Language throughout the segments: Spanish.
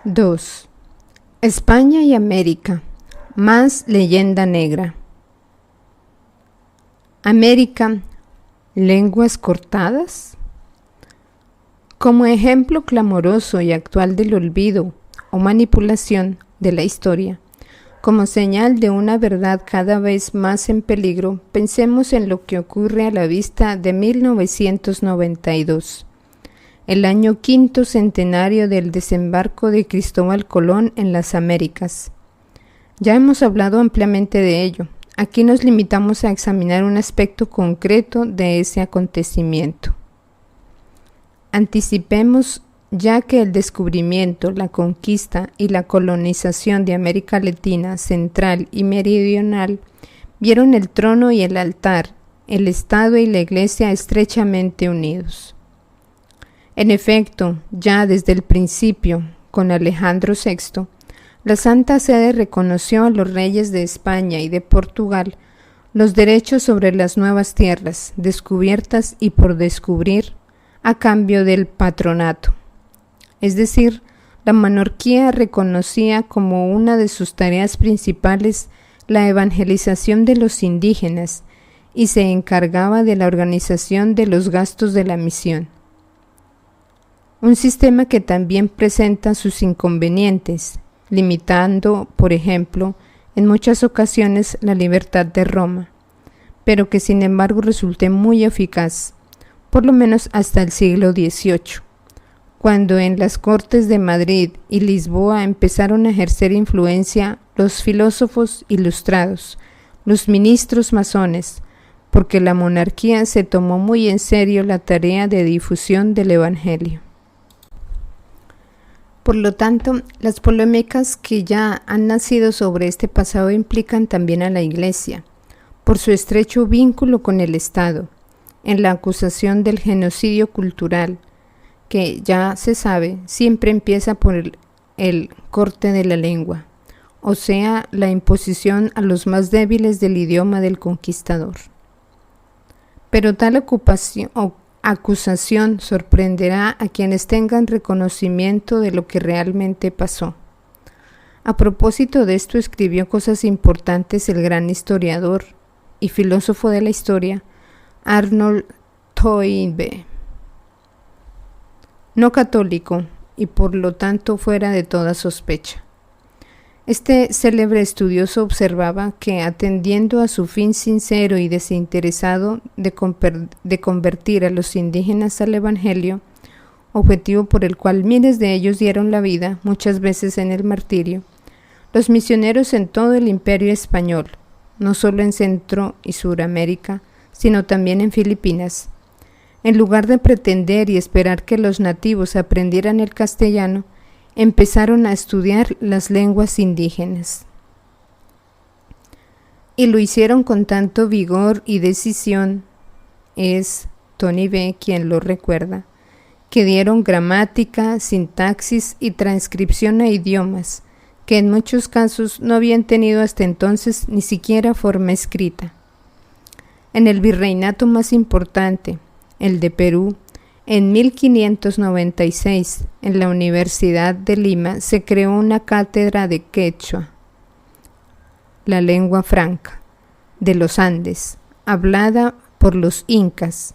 2. España y América. Más leyenda negra. América, lenguas cortadas. Como ejemplo clamoroso y actual del olvido o manipulación de la historia, como señal de una verdad cada vez más en peligro, pensemos en lo que ocurre a la vista de 1992, el año quinto centenario del desembarco de Cristóbal Colón en las Américas. Ya hemos hablado ampliamente de ello. Aquí nos limitamos a examinar un aspecto concreto de ese acontecimiento. Anticipemos ya que el descubrimiento, la conquista y la colonización de América Latina, Central y Meridional vieron el trono y el altar, el Estado y la Iglesia estrechamente unidos. En efecto, ya desde el principio, con Alejandro VI, la Santa Sede reconoció a los reyes de España y de Portugal los derechos sobre las nuevas tierras, descubiertas y por descubrir, a cambio del patronato. Es decir, la monarquía reconocía como una de sus tareas principales la evangelización de los indígenas y se encargaba de la organización de los gastos de la misión. Un sistema que también presenta sus inconvenientes, limitando, por ejemplo, en muchas ocasiones la libertad de Roma, pero que sin embargo resultó muy eficaz, por lo menos hasta el siglo XVIII, cuando en las Cortes de Madrid y Lisboa empezaron a ejercer influencia los filósofos ilustrados, los ministros masones, porque la monarquía se tomó muy en serio la tarea de difusión del Evangelio. Por lo tanto, las polémicas que ya han nacido sobre este pasado implican también a la Iglesia, por su estrecho vínculo con el Estado, en la acusación del genocidio cultural, que ya se sabe, siempre empieza por el corte de la lengua, o sea, la imposición a los más débiles del idioma del conquistador. Pero tal acusación sorprenderá a quienes tengan reconocimiento de lo que realmente pasó. A propósito de esto escribió cosas importantes el gran historiador y filósofo de la historia, Arnold Toynbee, no católico y por lo tanto fuera de toda sospecha. Este célebre estudioso observaba que, atendiendo a su fin sincero y desinteresado de convertir a los indígenas al Evangelio, objetivo por el cual miles de ellos dieron la vida, muchas veces en el martirio, los misioneros en todo el Imperio español, no solo en Centro y Suramérica, sino también en Filipinas, en lugar de pretender y esperar que los nativos aprendieran el castellano, empezaron a estudiar las lenguas indígenas. Y lo hicieron con tanto vigor y decisión, es Toynbee quien lo recuerda, que dieron gramática, sintaxis y transcripción a idiomas, que en muchos casos no habían tenido hasta entonces ni siquiera forma escrita. En el virreinato más importante, el de Perú, en 1596, en la Universidad de Lima, se creó una cátedra de quechua, la lengua franca, de los Andes, hablada por los incas.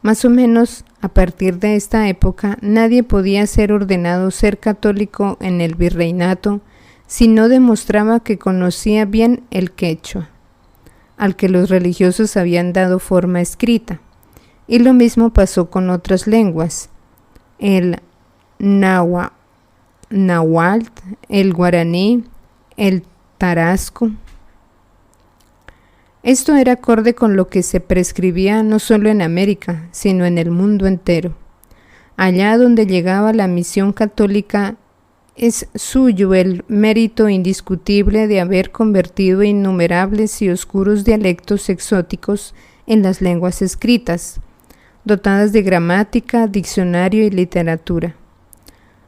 Más o menos a partir de esta época, nadie podía ser ordenado ser católico en el virreinato si no demostraba que conocía bien el quechua, al que los religiosos habían dado forma escrita. Y lo mismo pasó con otras lenguas, el náhuatl, el guaraní, el tarasco. Esto era acorde con lo que se prescribía no solo en América, sino en el mundo entero. Allá donde llegaba la misión católica, es suyo el mérito indiscutible de haber convertido innumerables y oscuros dialectos exóticos en las lenguas escritas, dotadas de gramática, diccionario y literatura.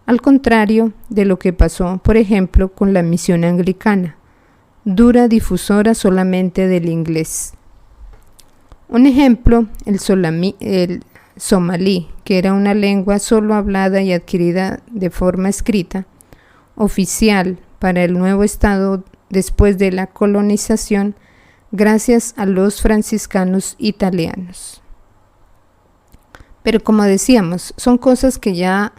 Al contrario de lo que pasó, por ejemplo, con la misión anglicana, dura difusora solamente del inglés. Un ejemplo, el somalí, que era una lengua solo hablada y adquirida de forma escrita, oficial para el nuevo estado después de la colonización, gracias a los franciscanos italianos. Pero como decíamos, son cosas que ya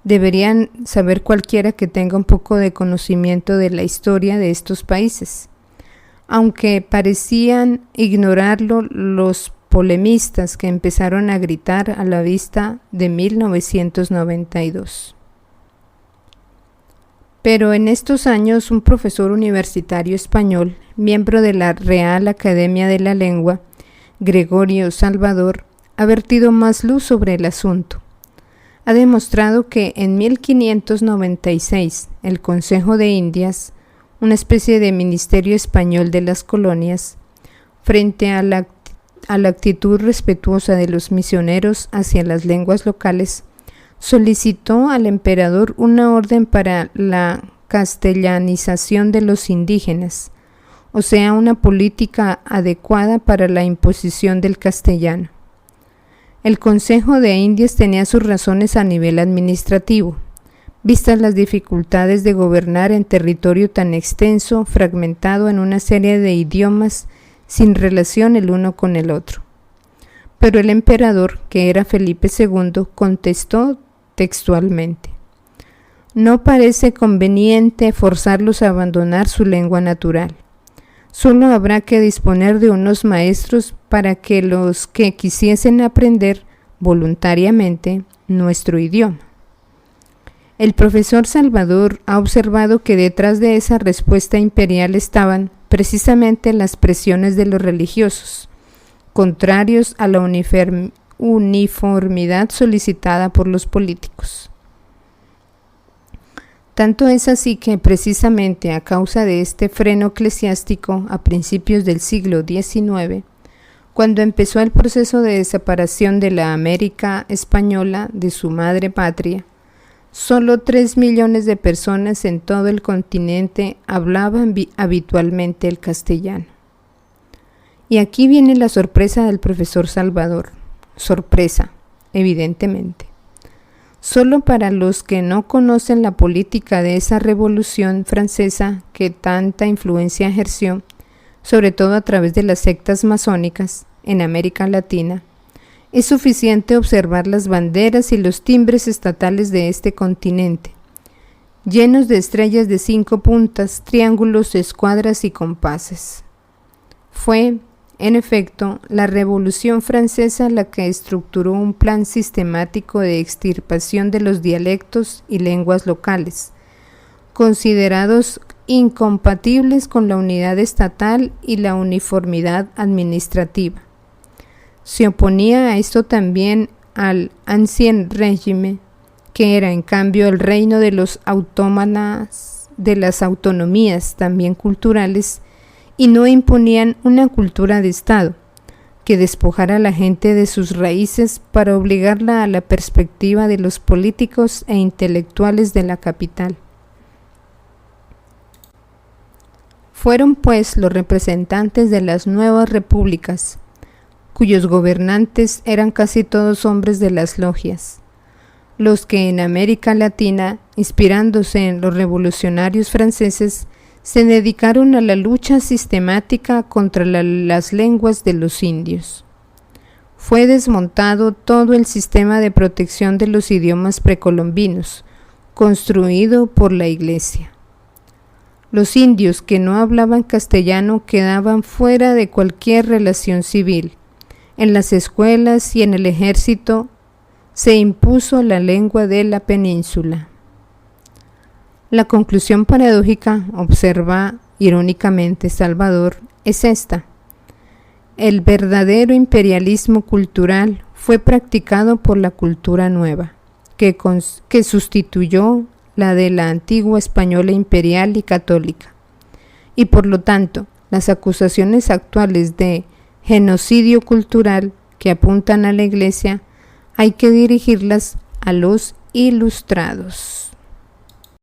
deberían saber cualquiera que tenga un poco de conocimiento de la historia de estos países. Aunque parecían ignorarlo los polemistas que empezaron a gritar a la vista de 1992. Pero en estos años un profesor universitario español, miembro de la Real Academia de la Lengua, Gregorio Salvador, ha vertido más luz sobre el asunto. Ha demostrado que en 1596 el Consejo de Indias, una especie de ministerio español de las colonias, frente a la actitud respetuosa de los misioneros hacia las lenguas locales, solicitó al emperador una orden para la castellanización de los indígenas, o sea, una política adecuada para la imposición del castellano. El Consejo de Indias tenía sus razones a nivel administrativo, vistas las dificultades de gobernar en territorio tan extenso, fragmentado en una serie de idiomas sin relación el uno con el otro. Pero el emperador, que era Felipe II, contestó textualmente: «No parece conveniente forzarlos a abandonar su lengua natural. Solo habrá que disponer de unos maestros para que los que quisiesen aprender voluntariamente nuestro idioma». El profesor Salvador ha observado que detrás de esa respuesta imperial estaban precisamente las presiones de los religiosos, contrarios a la uniformidad solicitada por los políticos. Tanto es así que precisamente a causa de este freno eclesiástico a principios del siglo XIX, cuando empezó el proceso de separación de la América española de su madre patria, solo 3 millones de personas en todo el continente hablaban habitualmente el castellano. Y aquí viene la sorpresa del profesor Salvador. Sorpresa, evidentemente. Solo para los que no conocen la política de esa revolución francesa que tanta influencia ejerció, sobre todo a través de las sectas masónicas en América Latina, es suficiente observar las banderas y los timbres estatales de este continente, llenos de estrellas de 5 puntas, triángulos, escuadras y compases. Fue, en efecto, la Revolución Francesa la que estructuró un plan sistemático de extirpación de los dialectos y lenguas locales, considerados incompatibles con la unidad estatal y la uniformidad administrativa. Se oponía a esto también al Ancien Régime, que era en cambio el reino de los autómatas, de las autonomías también culturales, y no imponían una cultura de Estado, que despojara a la gente de sus raíces para obligarla a la perspectiva de los políticos e intelectuales de la capital. Fueron pues los representantes de las nuevas repúblicas, cuyos gobernantes eran casi todos hombres de las logias, los que en América Latina, inspirándose en los revolucionarios franceses, se dedicaron a la lucha sistemática contra las lenguas de los indios. Fue desmontado todo el sistema de protección de los idiomas precolombinos, construido por la Iglesia. Los indios que no hablaban castellano quedaban fuera de cualquier relación civil. En las escuelas y en el ejército se impuso la lengua de la península. La conclusión paradójica, observa irónicamente Salvador, es esta: el verdadero imperialismo cultural fue practicado por la cultura nueva, que sustituyó la de la antigua española imperial y católica, y por lo tanto las acusaciones actuales de genocidio cultural que apuntan a la Iglesia hay que dirigirlas a los ilustrados.